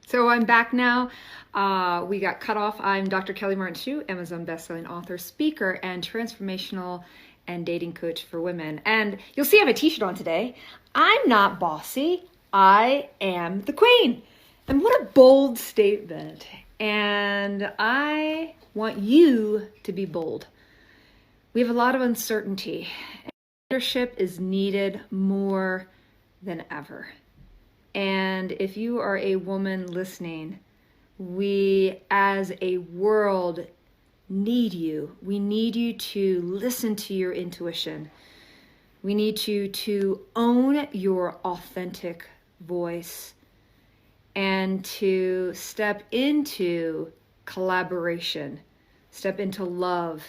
So I'm back now. We got cut off. I'm Dr. Kelly Martin SCHUH, Amazon bestselling author, speaker, and transformational and dating coach for women. And you'll see I have a t-shirt on today. I'm not bossy. I am the queen. And what a bold statement. And I want you to be bold. We have a lot of uncertainty. Leadership is needed more than ever. And if you are a woman listening, we as a world need you. We need you to listen to your intuition. We need you to own your authentic voice and to step into collaboration, step into love,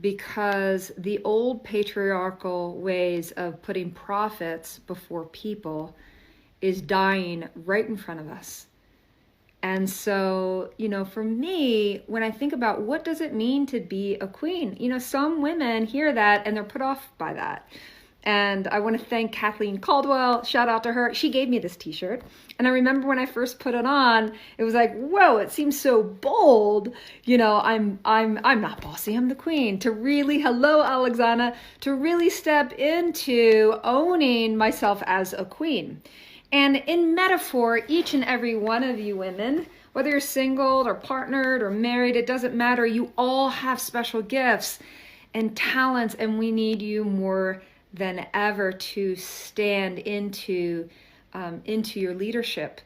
because the old patriarchal ways of putting profits before people is dying right in front of us. And so, for me, when I think about what does it mean to be a queen, some women hear that and they're put off by that. And I want to thank Kathleen Caldwell, shout out to her. She gave me this t-shirt. And I remember when I first put it on, it was like, whoa, it seems so bold. I'm not bossy, I'm the queen. To really, hello, Alexandra, to really step into owning myself as a queen. And in metaphor, each and every one of you women, whether you're single or partnered or married, it doesn't matter. You all have special gifts and talents, and we need you more than ever to stand into your leadership.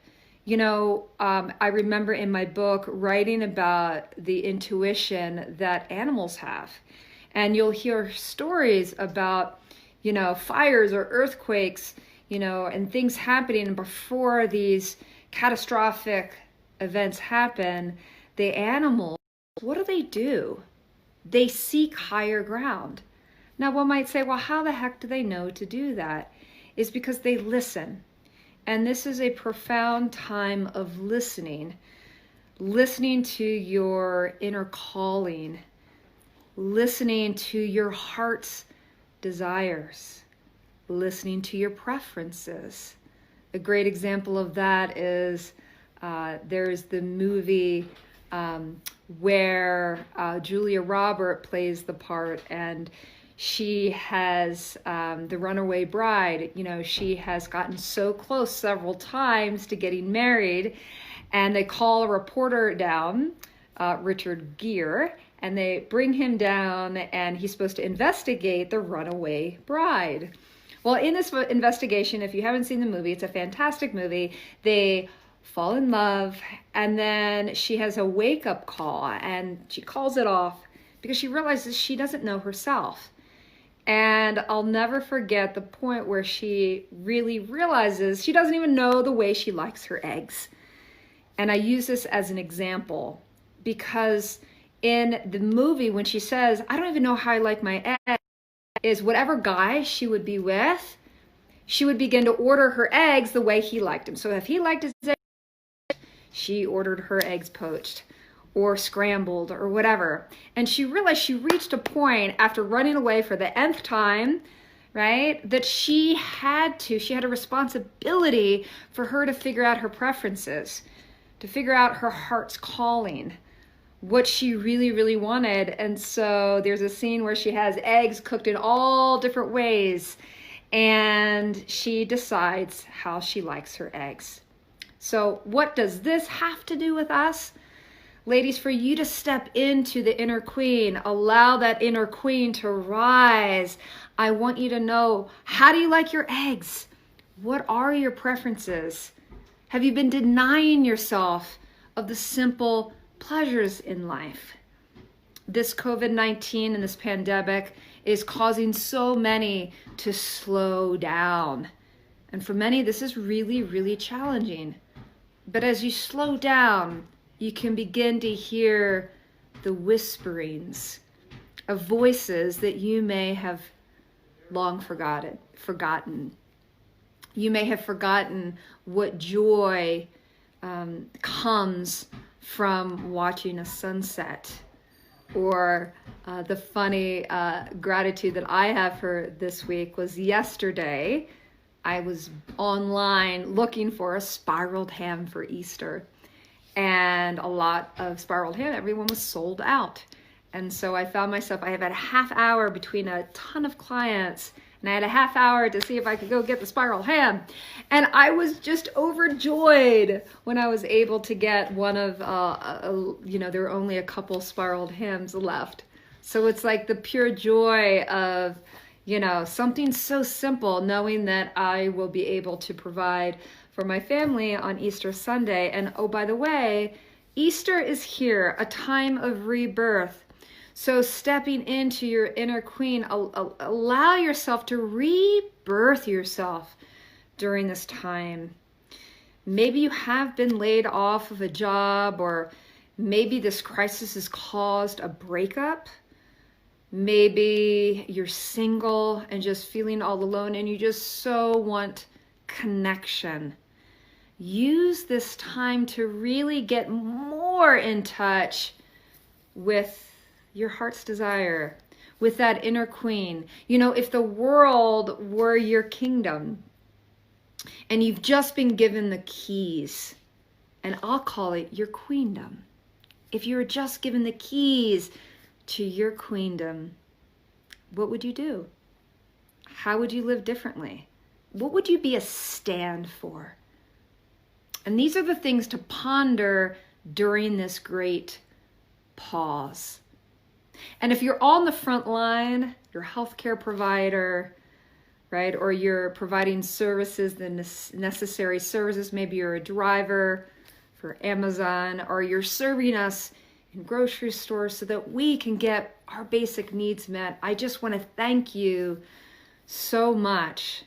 I remember in my book writing about the intuition that animals have. And you'll hear stories about, fires or earthquakes, and things happening. And before these catastrophic events happen, the animals, what do? They seek higher ground. Now, one might say, well, how the heck do they know to do that? It's because they listen. And this is a profound time of listening to your inner calling, listening to your heart's desires, listening to your preferences. A great example of that is there's the movie where Julia Roberts plays the part, and she has the runaway bride. She has gotten so close several times to getting married, and they call a reporter down, Richard Gere, and they bring him down, and he's supposed to investigate the runaway bride. Well, in this investigation, if you haven't seen the movie, it's a fantastic movie. They fall in love, and then she has a wake-up call, and she calls it off because she realizes she doesn't know herself. And I'll never forget the point where she really realizes she doesn't even know the way she likes her eggs. And I use this as an example because in the movie, when she says, I don't even know how I like my eggs, is whatever guy she would be with, she would begin to order her eggs the way he liked them. So if he liked his eggs, she ordered her eggs poached or scrambled or whatever. And she realized she reached a point after running away for the nth time, right, that she had a responsibility for her to figure out her preferences, to figure out her heart's calling, what she really, really wanted. And so there's a scene where she has eggs cooked in all different ways, and she decides how she likes her eggs. So what does this have to do with us? Ladies, for you to step into the inner queen, allow that inner queen to rise. I want you to know, how do you like your eggs? What are your preferences? Have you been denying yourself of the simple pleasures in life? This COVID-19 and this pandemic is causing so many to slow down. And for many, this is really, really challenging. But as you slow down, you can begin to hear the whisperings of voices that you may have long forgotten. You may have forgotten what joy comes from watching a sunset, or the funny gratitude that I have for this week was yesterday I was online looking for a spiraled ham for Easter, and a lot of spiraled ham, everyone was sold out. And so I found myself, I had a half hour between a ton of clients, and I had a half hour to see if I could go get the spiral ham. And I was just overjoyed when I was able to get one of, there were only a couple spiraled hams left. So it's like the pure joy of, something so simple, knowing that I will be able to provide for my family on Easter Sunday. And oh, by the way, Easter is here, a time of rebirth. So stepping into your inner queen, allow yourself to rebirth yourself during this time. Maybe you have been laid off of a job, or maybe this crisis has caused a breakup. Maybe you're single and just feeling all alone and you just so want connection. Use this time to really get more in touch with your heart's desire, with that inner queen. If the world were your kingdom and you've just been given the keys, and I'll call it your queendom. If you were just given the keys to your queendom, what would you do? How would you live differently? What would you be a stand for? And these are the things to ponder during this great pause. And if you're on the front line, your healthcare provider, right, or you're providing services, the necessary services, maybe you're a driver for Amazon, or you're serving us in grocery stores so that we can get our basic needs met, I just want to thank you so much,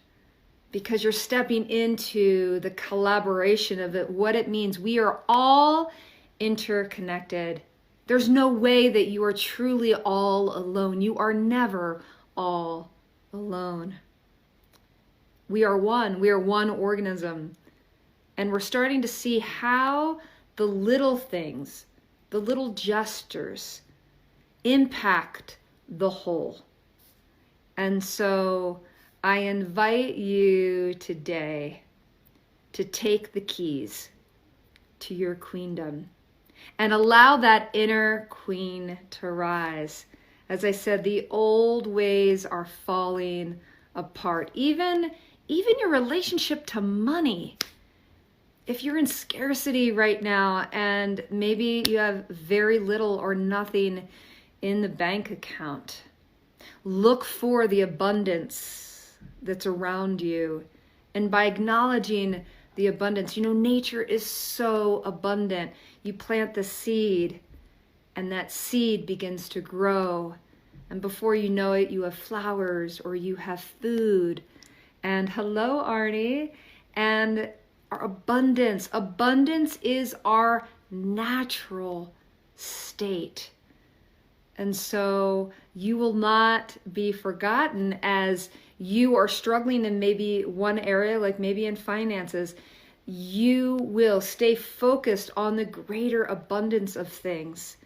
because you're stepping into the collaboration of it, what it means. We are all interconnected. There's no way that you are truly all alone. You are never all alone. We are one. We are one organism. And we're starting to see how the little things, the little gestures, impact the whole. And so I invite you today to take the keys to your queendom and allow that inner queen to rise. As I said, the old ways are falling apart. Even your relationship to money. If you're in scarcity right now and maybe you have very little or nothing in the bank account, look for the abundance that's around you. And by acknowledging the abundance, nature is so abundant. You plant the seed and that seed begins to grow. And before you know it, you have flowers or you have food. And hello, Arnie. And our abundance is our natural state. And so you will not be forgotten as you are struggling in maybe one area, like maybe in finances. You will stay focused on the greater abundance of things.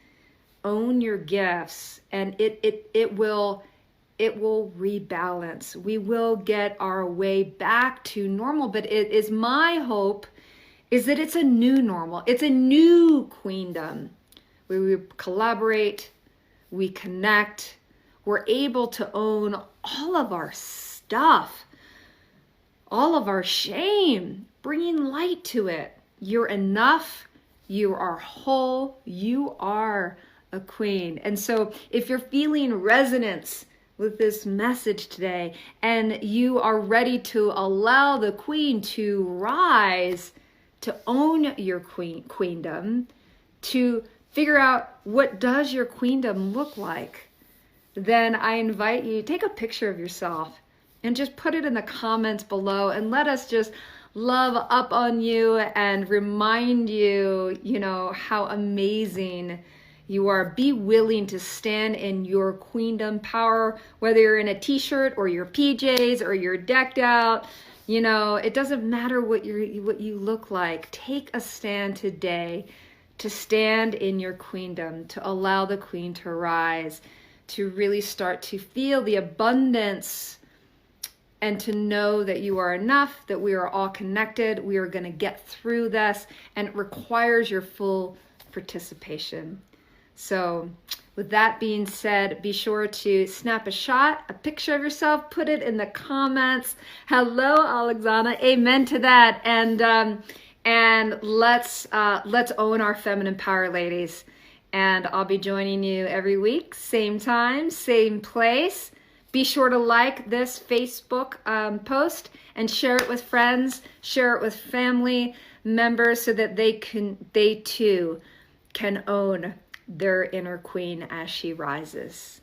Own your gifts, and it will rebalance. We will get our way back to normal, but it is my hope is that it's a new normal. It's a new queendom where we collaborate, we connect, we're able to own all of our stuff, all of our shame, bringing light to it. You're enough, you are whole, you are a queen. And so if you're feeling resonance with this message today and you are ready to allow the queen to rise, to own your queendom, to figure out what does your queendom look like, then I invite you, take a picture of yourself and just put it in the comments below and let us just love up on you and remind you, how amazing you are. Be willing to stand in your queendom power, whether you're in a t-shirt or your PJs or you're decked out. It doesn't matter what you look like. Take a stand today to stand in your queendom, to allow the queen to rise, to really start to feel the abundance and to know that you are enough, that we are all connected, we are going to get through this, and it requires your full participation. So with that being said, be sure to snap a shot, a picture of yourself, put it in the comments. Hello, Alexandra. Amen to that. And let's own our feminine power, ladies. And I'll be joining you every week, same time, same place. Be sure to like this Facebook post and share it with friends, share it with family members so that they too can own their inner queen as she rises.